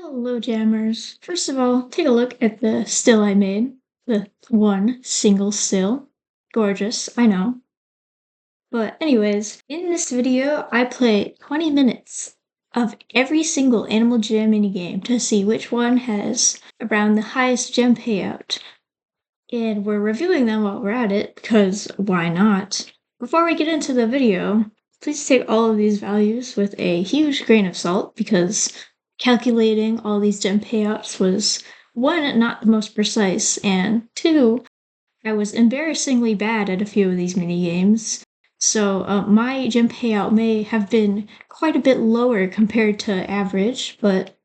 Hello, jammers. First of all, take a look at the still I made. The one single still. Gorgeous, I know. But anyways, in this video, I play 20 minutes of every single Animal Jam minigame to see which one has around the highest gem payout. And we're reviewing them while we're at it, because why not? Before we get into the video, please take all of these values with a huge grain of salt, because calculating all these gem payouts was, one, not the most precise, and two, I was embarrassingly bad at a few of these mini games. So my gem payout may have been quite a bit lower compared to average, but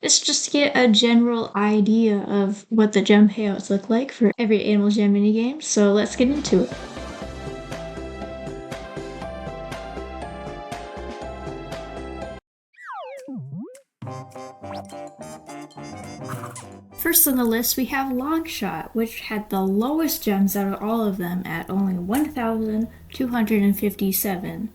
it's just to get a general idea of what the gem payouts look like for every Animal Jam minigame, so let's get into it. First on the list, we have Longshot, which had the lowest gems out of all of them at only 1,257.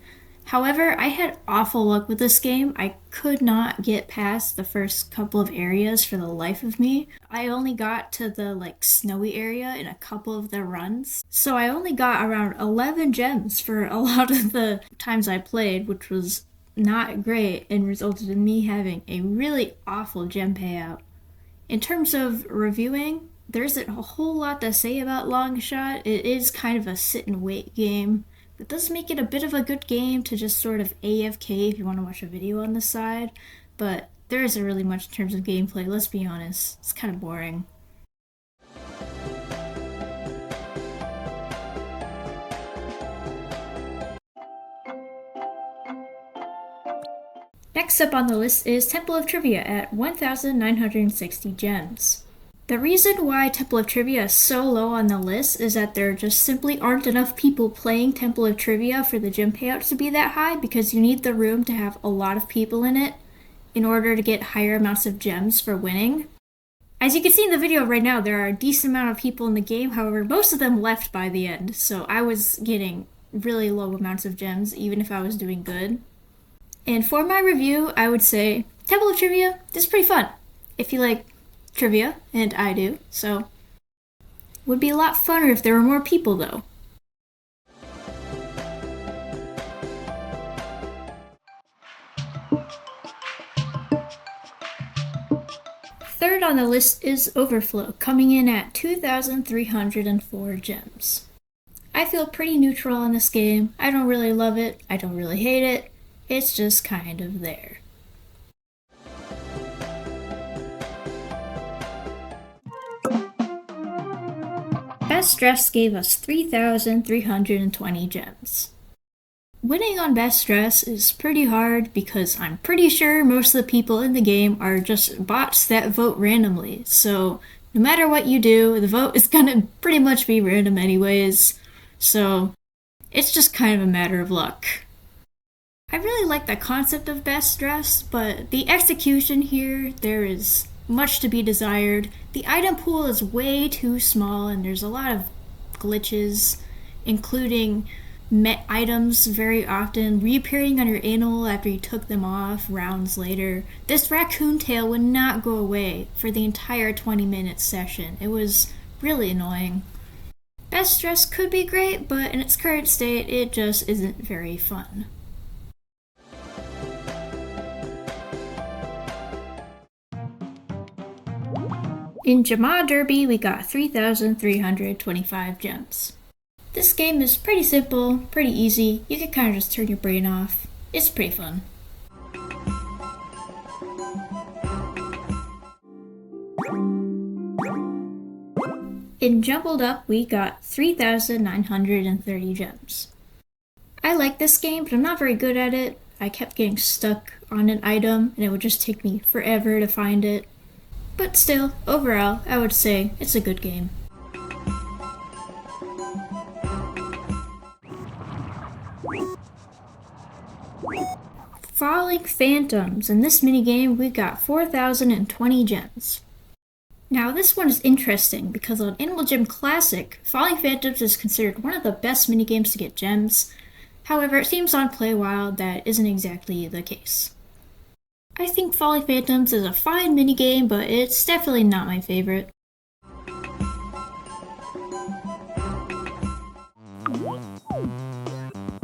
However, I had awful luck with this game. I could not get past the first couple of areas for the life of me. I only got to the snowy area in a couple of the runs. So I only got around 11 gems for a lot of the times I played, which was not great and resulted in me having a really awful gem payout. In terms of reviewing, there isn't a whole lot to say about Longshot. It is kind of a sit and wait game. It does make it a bit of a good game to just sort of AFK if you want to watch a video on the side, but there isn't really much in terms of gameplay, let's be honest. It's kind of boring. Next up on the list is Temple of Trivia at 1,960 gems. The reason why Temple of Trivia is so low on the list is that there just simply aren't enough people playing Temple of Trivia for the gem payouts to be that high, because you need the room to have a lot of people in it in order to get higher amounts of gems for winning. As you can see in the video right now, there are a decent amount of people in the game, however, most of them left by the end, so I was getting really low amounts of gems even if I was doing good. And for my review, I would say Temple of Trivia is pretty fun if you like trivia, and I do, so would be a lot funner if there were more people though. Third on the list is Overflow, coming in at 2,304 gems. I feel pretty neutral on this game. I don't really love it, I don't really hate it, it's just kind of there. Best Dress gave us 3,320 gems. Winning on Best Dress is pretty hard because I'm pretty sure most of the people in the game are just bots that vote randomly, so no matter what you do, the vote is gonna pretty much be random anyways, so it's just kind of a matter of luck. I really like the concept of Best Dress, but the execution here, there is much to be desired. The item pool is way too small and there's a lot of glitches, including items very often reappearing on your animal after you took them off rounds later. This raccoon tail would not go away for the entire 20-minute session. It was really annoying. Best Dress could be great, but in its current state, it just isn't very fun. In Jama Derby, we got 3,325 gems. This game is pretty simple, pretty easy. You can kind of just turn your brain off. It's pretty fun. In Jumbled Up, we got 3,930 gems. I like this game, but I'm not very good at it. I kept getting stuck on an item, and it would just take me forever to find it. But still, overall, I would say it's a good game. Falling Phantoms. In this minigame, we got 4,020 gems. Now this one is interesting because on Animal Jam Classic, Falling Phantoms is considered one of the best minigames to get gems. However, it seems on Play Wild that isn't exactly the case. I think Folly Phantoms is a fine minigame, but it's definitely not my favorite.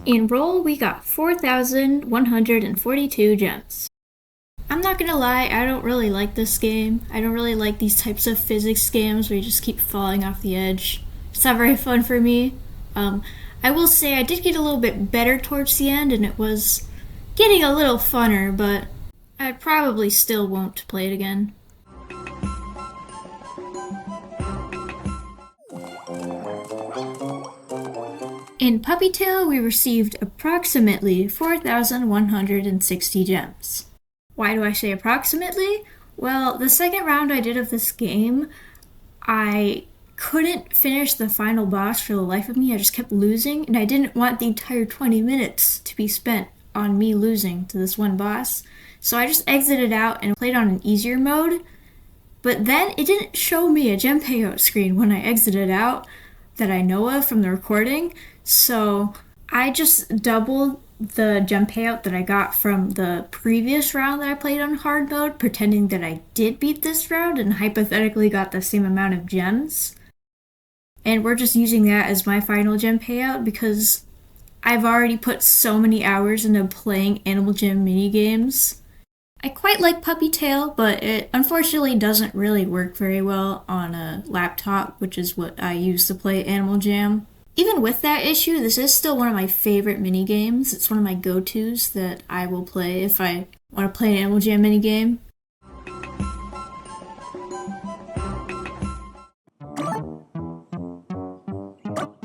In Roll, we got 4,142 gems. I'm not gonna lie, I don't really like this game. I don't really like these types of physics games where you just keep falling off the edge. It's not very fun for me. I will say I did get a little bit better towards the end, and it was getting a little funner, but I probably still won't play it again. In Puppy Tail, we received approximately 4,160 gems. Why do I say approximately? Well, the second round I did of this game, I couldn't finish the final boss for the life of me. I just kept losing, and I didn't want the entire 20 minutes to be spent on me losing to this one boss. So I just exited out and played on an easier mode. But then it didn't show me a gem payout screen when I exited out that I know of from the recording. So I just doubled the gem payout that I got from the previous round that I played on hard mode, pretending that I did beat this round and hypothetically got the same amount of gems. And we're just using that as my final gem payout because I've already put so many hours into playing Animal Jam minigames. I quite like Puppy Tail, but it unfortunately doesn't really work very well on a laptop, which is what I use to play Animal Jam. Even with that issue, this is still one of my favorite minigames. It's one of my go-tos that I will play if I want to play an Animal Jam minigame.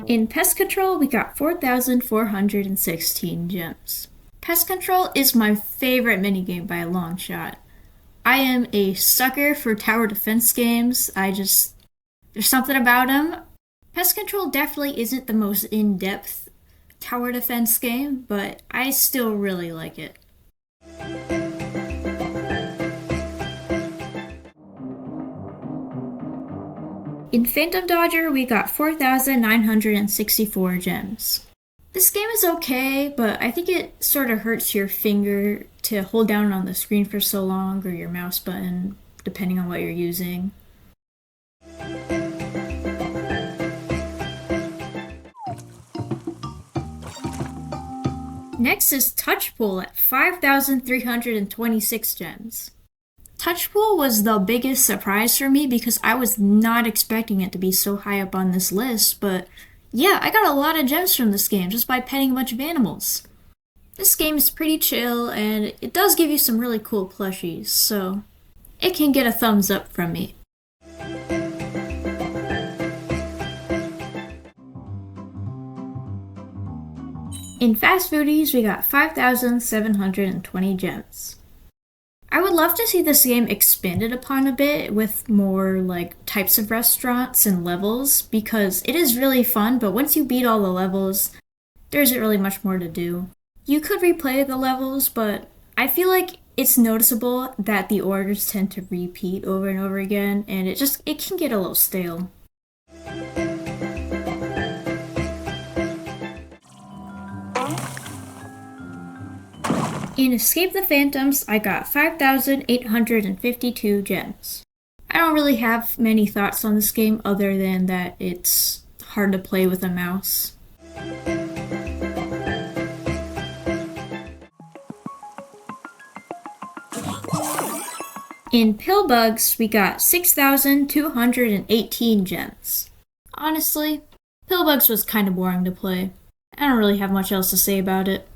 In Pest Control, we got 4,416 gems. Pest Control is my favorite minigame by a long shot. I am a sucker for tower defense games. There's something about them. Pest Control definitely isn't the most in-depth tower defense game, but I still really like it. In Phantom Dodger, we got 4,964 gems. This game is okay, but I think it sort of hurts your finger to hold down on the screen for so long, or your mouse button, depending on what you're using. Next is Touch Pull at 5,326 gems. Touch Pull was the biggest surprise for me because I was not expecting it to be so high up on this list, but yeah, I got a lot of gems from this game just by petting a bunch of animals. This game is pretty chill, and it does give you some really cool plushies, so it can get a thumbs up from me. In Fast Foodies, we got 5,720 gems. I would love to see this game expanded upon a bit with more types of restaurants and levels because it is really fun, but once you beat all the levels, there isn't really much more to do. You could replay the levels, but I feel like it's noticeable that the orders tend to repeat over and over again, and it can get a little stale. In Escape the Phantoms, I got 5,852 gems. I don't really have many thoughts on this game other than that it's hard to play with a mouse. In Pill Bugs, we got 6,218 gems. Honestly, Pill Bugs was kind of boring to play. I don't really have much else to say about it.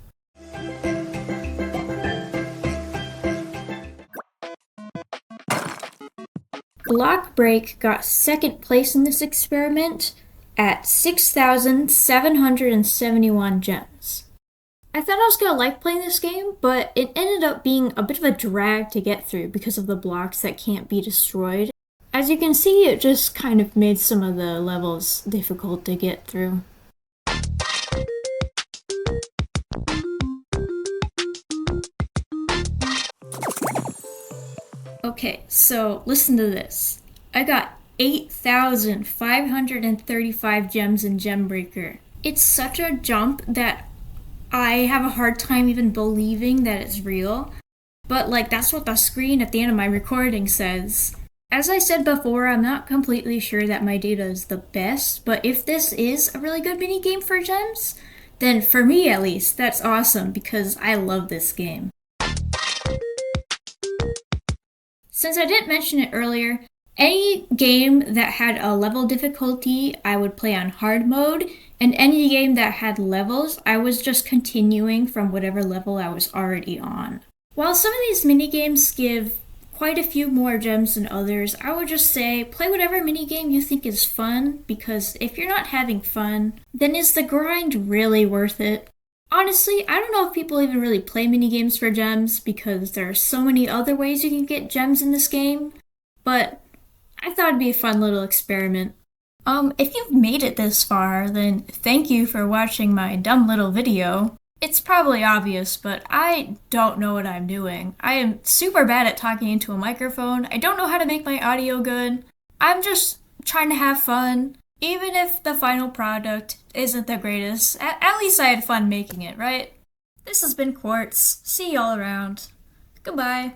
Block Break got second place in this experiment at 6,771 gems. I thought I was going to like playing this game, but it ended up being a bit of a drag to get through because of the blocks that can't be destroyed. As you can see, it just kind of made some of the levels difficult to get through. Okay, so listen to this. I got 8,535 gems in Gembreaker. It's such a jump that I have a hard time even believing that it's real. But like that's what the screen at the end of my recording says. As I said before, I'm not completely sure that my data is the best, but if this is a really good mini game for gems, then for me at least, that's awesome because I love this game. Since I didn't mention it earlier, any game that had a level difficulty, I would play on hard mode, and any game that had levels, I was just continuing from whatever level I was already on. While some of these minigames give quite a few more gems than others, I would just say play whatever minigame you think is fun, because if you're not having fun, then is the grind really worth it? Honestly, I don't know if people even really play minigames for gems because there are so many other ways you can get gems in this game, but I thought it'd be a fun little experiment. If you've made it this far, then thank you for watching my dumb little video. It's probably obvious, but I don't know what I'm doing. I am super bad at talking into a microphone. I don't know how to make my audio good. I'm just trying to have fun. Even if the final product isn't the greatest, at least I had fun making it, right? This has been Quartz. See y'all around. Goodbye.